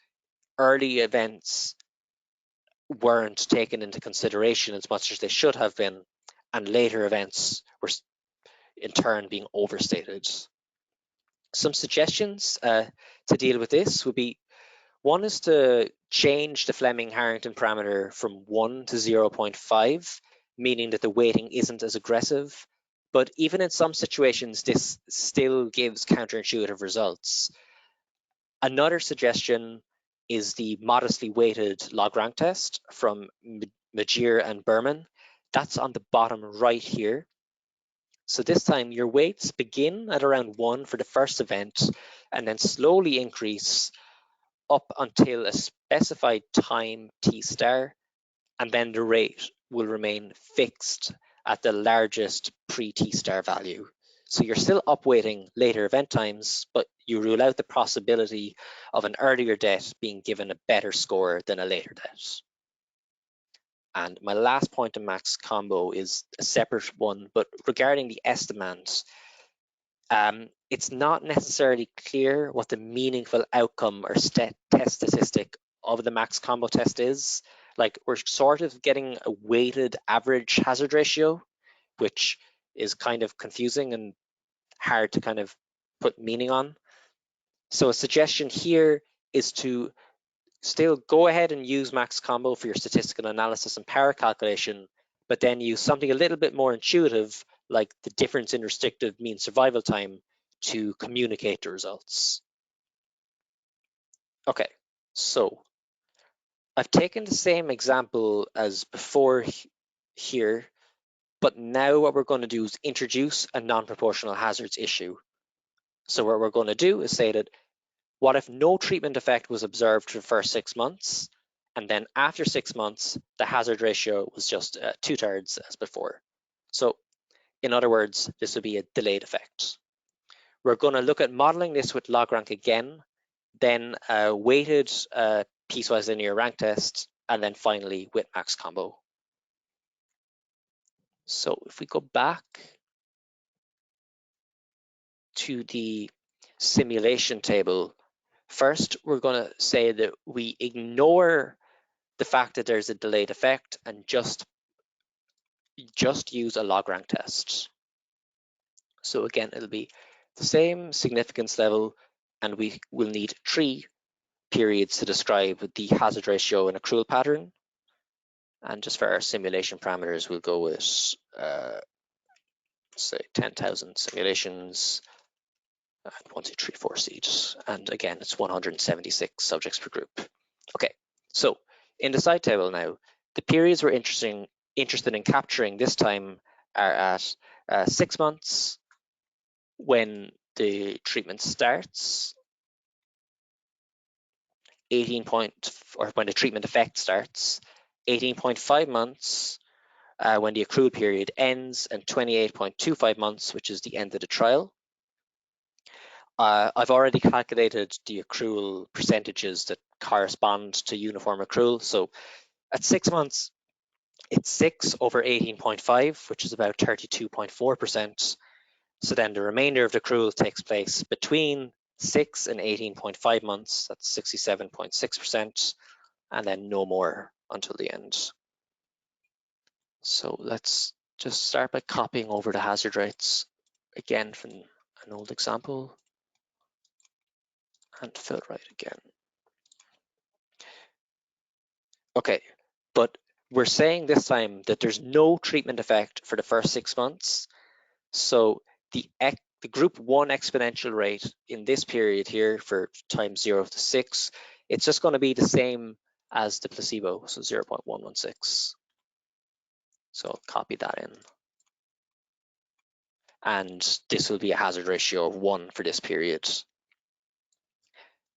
early events weren't taken into consideration as much as they should have been, and later events were in turn being overstated. Some suggestions to deal with this would be, one is to change the Fleming-Harrington parameter from 1 to 0.5, meaning that the weighting isn't as aggressive. But even in some situations, this still gives counterintuitive results. Another suggestion is the modestly weighted log rank test from Majir and Berman. That's on the bottom right here. So this time your weights begin at around 1 for the first event and then slowly increase up until a specified time t star, and then the rate will remain fixed at the largest pre-t star value. So you're still upweighting later event times, but you rule out the possibility of an earlier death being given a better score than a later death. And my last point on max combo is a separate one, but regarding the estimands, it's not necessarily clear what the meaningful outcome or test statistic of the max combo test is. Like, we're sort of getting a weighted average hazard ratio, which is kind of confusing and hard to kind of put meaning on. So a suggestion here is to still go ahead and use max combo for your statistical analysis and power calculation, but then use something a little bit more intuitive, like the difference in restrictive mean survival time, to communicate the results. Okay, so I've taken the same example as before here, but now what we're going to do is introduce a non-proportional hazards issue. So what we're going to do is say that, what if no treatment effect was observed for the first 6 months, and then after 6 months, the hazard ratio was just 2/3 as before? So in other words, this would be a delayed effect. We're going to look at modeling this with log rank again, then a weighted piecewise linear rank test, and then finally with max combo. So if we go back to the simulation table, first we're going to say that we ignore the fact that there's a delayed effect and just use a log rank test. So again, it'll be the same significance level, and we will need 3 periods to describe the hazard ratio and accrual pattern. And just for our simulation parameters, we'll go with say 10,000 simulations and 1, 2, 3, 4 seeds. And again, it's 176 subjects per group. Okay, so in the side table now, the periods we're interested in capturing this time are at 6 months when the treatment starts, when the treatment effect starts, 18.5 months when the accrual period ends, and 28.25 months, which is the end of the trial. I've already calculated the accrual percentages that correspond to uniform accrual. So at 6 months, it's 6 over 18.5, which is about 32.4%. So then the remainder of the accrual takes place between 6 and 18.5 months, that's 67.6%, and then no more until the end. So let's just start by copying over the hazard rates again from an old example and fill it right again. Okay, but we're saying this time that there's no treatment effect for the first 6 months. So the group 1 exponential rate in this period here for time 0 to 6, it's just going to be the same as the placebo, so 0.116. So I'll copy that in. And this will be a hazard ratio of 1 for this period.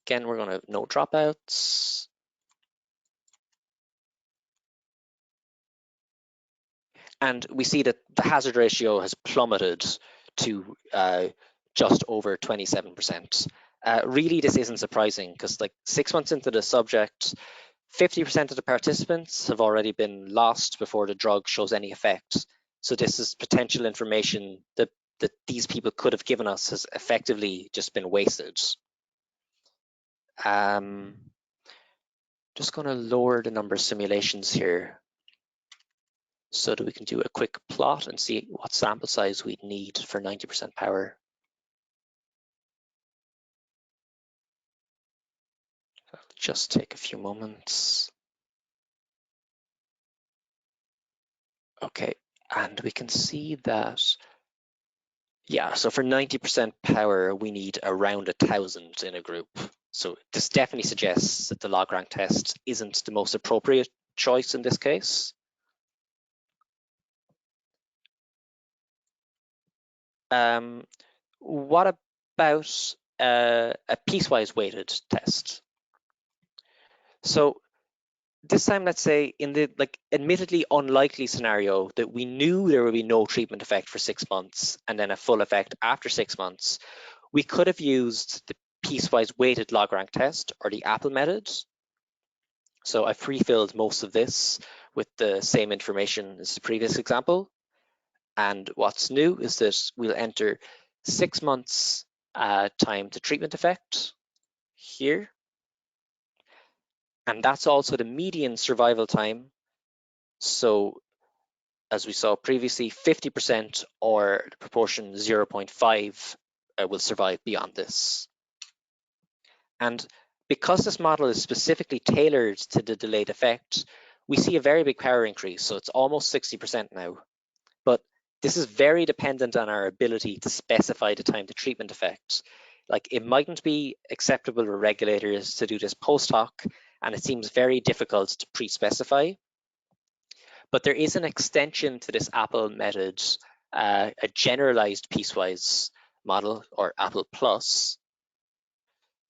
Again, we're going to have no dropouts. And we see that the hazard ratio has plummeted to just over 27%. Really, this isn't surprising because like 6 months into the subject, 50% of the participants have already been lost before the drug shows any effect. So this is potential information that these people could have given us has effectively just been wasted. Just going to lower the number of simulations here so that we can do a quick plot and see what sample size we'd need for 90% power. It'll just take a few moments. Okay, and we can see that, yeah, so for 90% power, we need around 1,000 in a group. So this definitely suggests that the log rank test isn't the most appropriate choice in this case. What about a piecewise weighted test? So this time, let's say in the admittedly unlikely scenario that we knew there would be no treatment effect for 6 months and then a full effect after 6 months, we could have used the piecewise weighted log rank test or the Apple method. So I've pre-filled most of this with the same information as the previous example. And what's new is that we'll enter 6 months time to treatment effect here. And that's also the median survival time. So as we saw previously, 50% or the proportion 0.5 will survive beyond this. And because this model is specifically tailored to the delayed effect, we see a very big power increase. So it's almost 60% now. But this is very dependent on our ability to specify the time to treatment effect. Like it mightn't be acceptable for regulators to do this post hoc, and it seems very difficult to pre-specify. But there is an extension to this Apple method, a generalized piecewise model, or Apple Plus,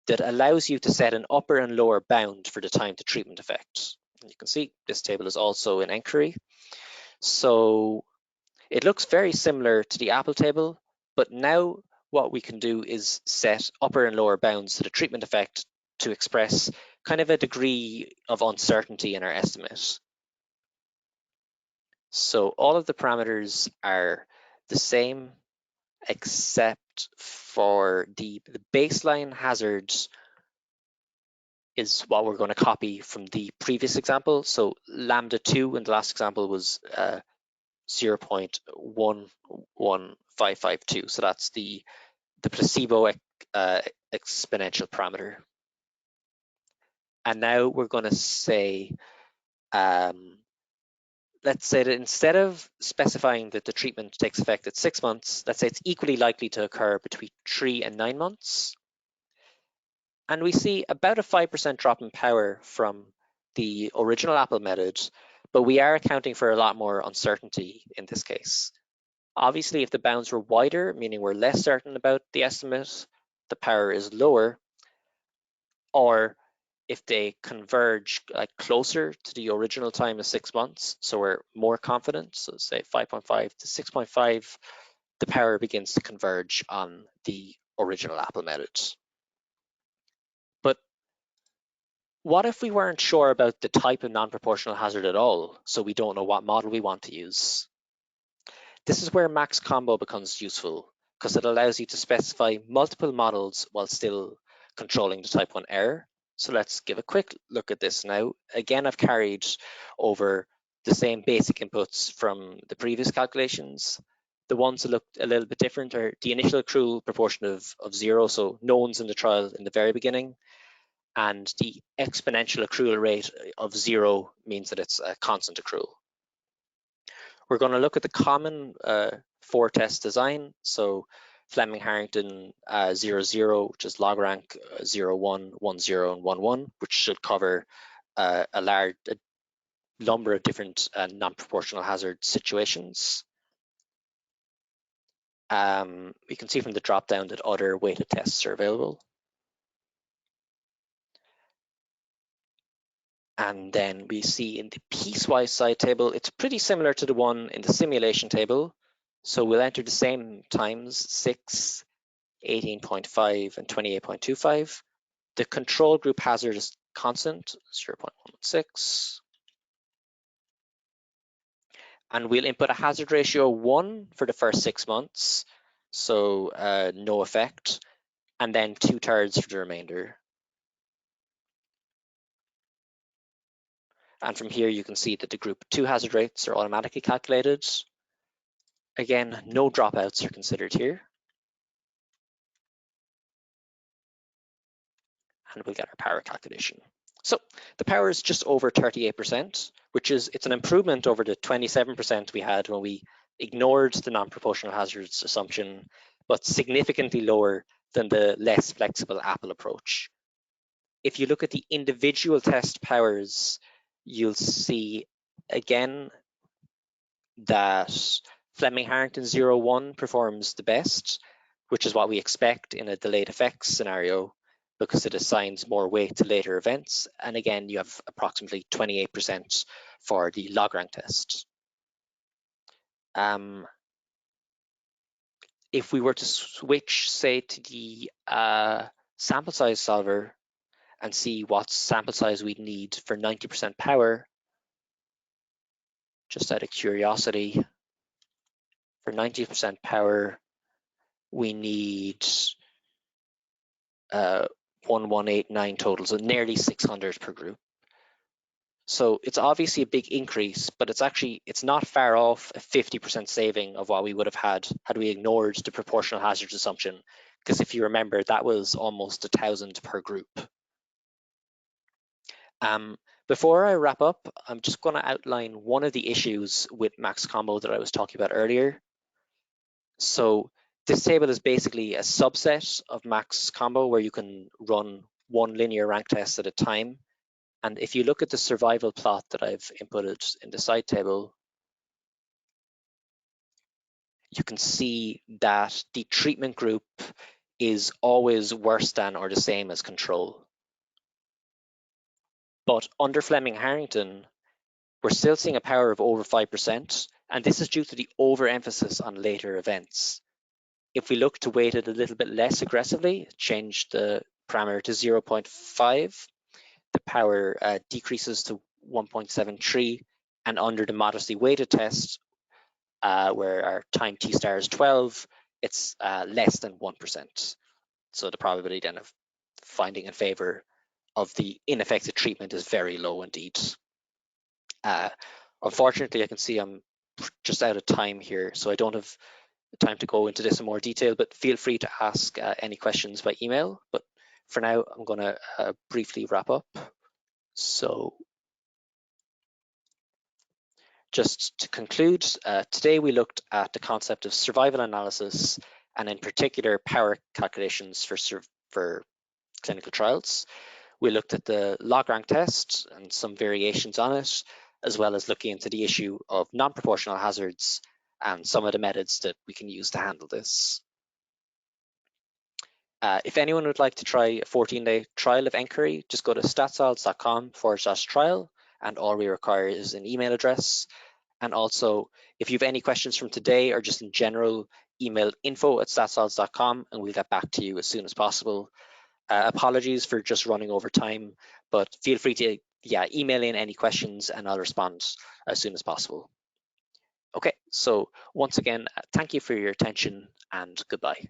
that allows you to set an upper and lower bound for the time to treatment effect. And you can see this table is also in nQuery. So it looks very similar to the Apple table, but now what we can do is set upper and lower bounds to the treatment effect to express kind of a degree of uncertainty in our estimate. So all of the parameters are the same, except for the baseline hazards is what we're going to copy from the previous example. So lambda 2 in the last example was 0.11552. So that's the placebo exponential parameter. And now we're going to say, let's say that instead of specifying that the treatment takes effect at 6 months, let's say it's equally likely to occur between 3 and 9 months. And we see about a 5% drop in power from the original Apple method, but we are accounting for a lot more uncertainty in this case. Obviously, if the bounds were wider, meaning we're less certain about the estimate, the power is lower. Or if they converge closer to the original time of 6 months, so we're more confident, so say 5.5 to 6.5, the power begins to converge on the original Apple method. But what if we weren't sure about the type of non-proportional hazard at all, so we don't know what model we want to use? This is where max combo becomes useful. because it allows you to specify multiple models while still controlling the type 1 error. So let's give a quick look at this now. Again, I've carried over the same basic inputs from the previous calculations. The ones that look a little bit different are the initial accrual proportion of 0, so no one's in the trial in the very beginning, and the exponential accrual rate of 0 means that it's a constant accrual. We're going to look at the common 4-test design. So Fleming-Harrington 0, which is log rank 0, 1, 1, 0, and 1, 1, which should cover a number of different non-proportional hazard situations. We can see from the drop-down that other weighted tests are available. And then we see in the piecewise side table, it's pretty similar to the one in the simulation table. So we'll enter the same times, 6, 18.5, and 28.25. The control group hazard is constant, 0.16. And we'll input a hazard ratio 1 for the first 6 months, so no effect, and then 2/3 for the remainder. And from here, you can see that the group 2 hazard rates are automatically calculated. Again, no dropouts are considered here. And we'll get our power calculation. So the power is just over 38%, which is, it's an improvement over the 27% we had when we ignored the non-proportional hazards assumption, but significantly lower than the less flexible Apple approach. If you look at the individual test powers, you'll see again that Fleming-Harrington 0, 1 performs the best, which is what we expect in a delayed effects scenario, because it assigns more weight to later events. And again, you have approximately 28% for the log rank test. If we were to switch, say, to the sample size solver and see what sample size we'd need for 90% power, just out of curiosity, for 90% power, we need 1189 total, so nearly 600 per group. So it's obviously a big increase, but it's not far off a 50% saving of what we would have had we ignored the proportional hazards assumption. Because if you remember, that was almost 1,000 per group. Before I wrap up, I'm just going to outline one of the issues with max combo that I was talking about earlier. So this table is basically a subset of max combo where you can run one linear rank test at a time. And if you look at the survival plot that I've inputted in the side table, you can see that the treatment group is always worse than or the same as control. But under Fleming-Harrington, we're still seeing a power of over 5%, and this is due to the overemphasis on later events. If we look to weight it a little bit less aggressively, change the parameter to 0.5, the power decreases to 1.73, and under the modestly weighted test, where our time t star is 12, it's less than 1%. So the probability then of finding in favor of the ineffective treatment is very low indeed. Unfortunately, I can see I'm just out of time here, so I don't have time to go into this in more detail, but feel free to ask any questions by email. But for now, I'm going to briefly wrap up. So just to conclude, today we looked at the concept of survival analysis, and in particular power calculations for clinical trials. We looked at the log rank test and some variations on it, as well as looking into the issue of non-proportional hazards and some of the methods that we can use to handle this. If anyone would like to try a 14-day trial of nQuery, just go to statsols.com/trial, and all we require is an email address. And also, if you have any questions from today or just in general, email info@statsols.com and we'll get back to you as soon as possible. Apologies for just running over time, but feel free to email in any questions and I'll respond as soon as possible. Okay, so once again, thank you for your attention and goodbye.